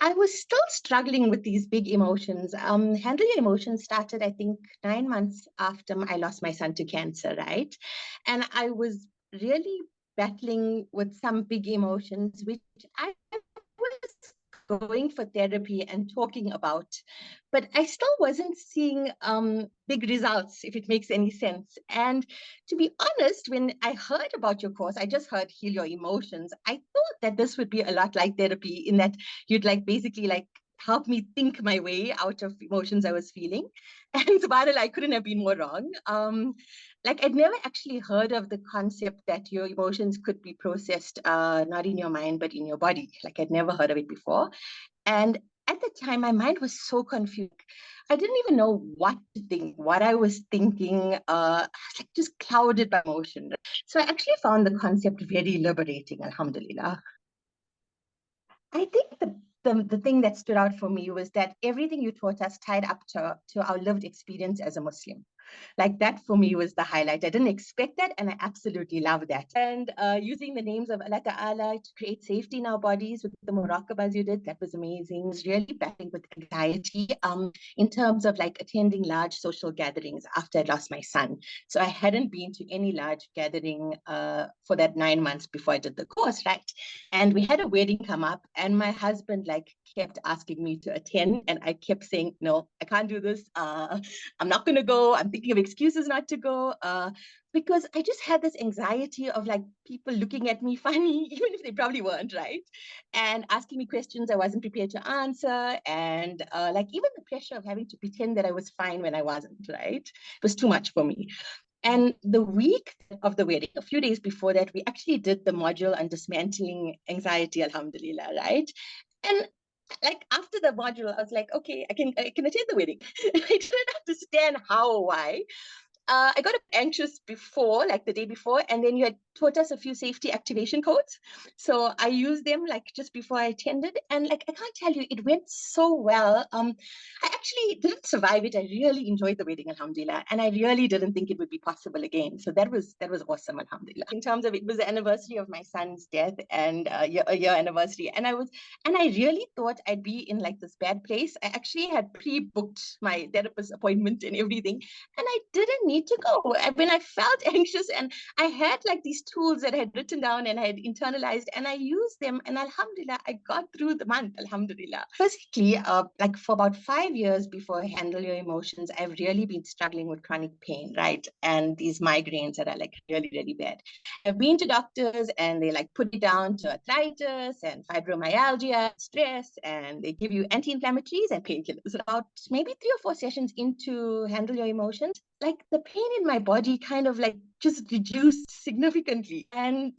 I was still struggling with these big emotions. Handle your emotions started, I think, 9 months after I lost my son to cancer, right? And I was really battling with some big emotions, which I was going for therapy and talking about, but I still wasn't seeing big results, if it makes any sense. And to be honest, when I heard about your course, I just heard Heal Your Emotions. I thought that this would be a lot like therapy, in that you'd like basically like help me think my way out of emotions I was feeling. And subhanAllah, I couldn't have been more wrong. Like I'd never actually heard of the concept that your emotions could be processed, not in your mind, but in your body. Like I'd never heard of it before. And at the time, my mind was so confused. I didn't even know what to think, what I was thinking, I was like just clouded by emotion. So I actually found the concept very liberating, alhamdulillah. I think the thing that stood out for me was that everything you taught us tied up to our lived experience as a Muslim. Like that for me was the highlight. I didn't expect that, and I absolutely love that. And using the names of Allah Ta'ala to create safety in our bodies with the muraqabahs you did, that was amazing. I was really battling with anxiety in terms of like attending large social gatherings after I lost my son. So I hadn't been to any large gathering for that 9 months before I did the course, right? And we had a wedding come up, and my husband like kept asking me to attend, and I kept saying, no, I can't do this. I'm not going to go. I'm thinking of excuses not to go, because I just had this anxiety of like people looking at me funny, even if they probably weren't, right? And asking me questions I wasn't prepared to answer. And like even the pressure of having to pretend that I was fine when I wasn't, right? It was too much for me. And the week of the wedding, a few days before that, we actually did the module on dismantling anxiety, alhamdulillah, right? And like after the module, I was like, okay, I can attend the wedding. I didn't understand how or why. I got anxious before, like the day before, and then you had taught us a few safety activation codes. So I used them like just before I attended, and like I can't tell you, it went so well. I actually didn't survive it. I really enjoyed the wedding, alhamdulillah, and I really didn't think it would be possible again. So that was awesome, alhamdulillah. In terms of it was the anniversary of my son's death and a year anniversary, and I really thought I'd be in like this bad place. I actually had pre-booked my therapist appointment and everything, and I didn't need to go. When I felt anxious, and I had like these tools that I had written down and I had internalized, and I used them, and alhamdulillah, I got through the month, alhamdulillah. Firstly, like for about 5 years before Handle Your Emotions, I've really been struggling with chronic pain, right? And these migraines that are like really, really bad. I've been to doctors, and they like put it down to arthritis and fibromyalgia, stress, and they give you anti-inflammatories and painkillers. About maybe 3 or 4 sessions into Handle Your Emotions, like the pain in my body kind of like just reduced significantly. And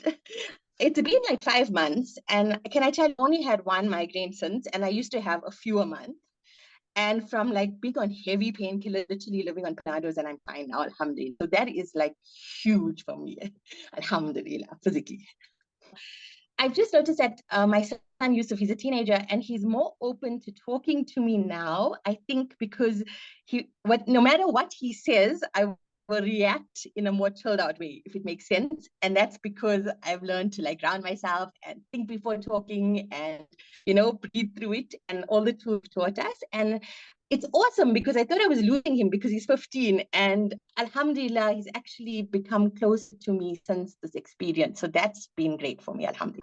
it's been like 5 months. And can I tell you, I only had one migraine since, and I used to have a few a month. And from like being on heavy painkillers, literally living on Panados, and I'm fine now, alhamdulillah. So that is like huge for me, alhamdulillah, physically. I've just noticed that my son Yusuf, he's a teenager, and he's more open to talking to me now. I think because no matter what he says, I will react in a more chilled out way, if it makes sense. And that's because I've learned to like ground myself and think before talking, and breathe through it, and all the tools taught us. And it's awesome because I thought I was losing him because he's 15, and alhamdulillah, he's actually become closer to me since this experience. So that's been great for me, alhamdulillah.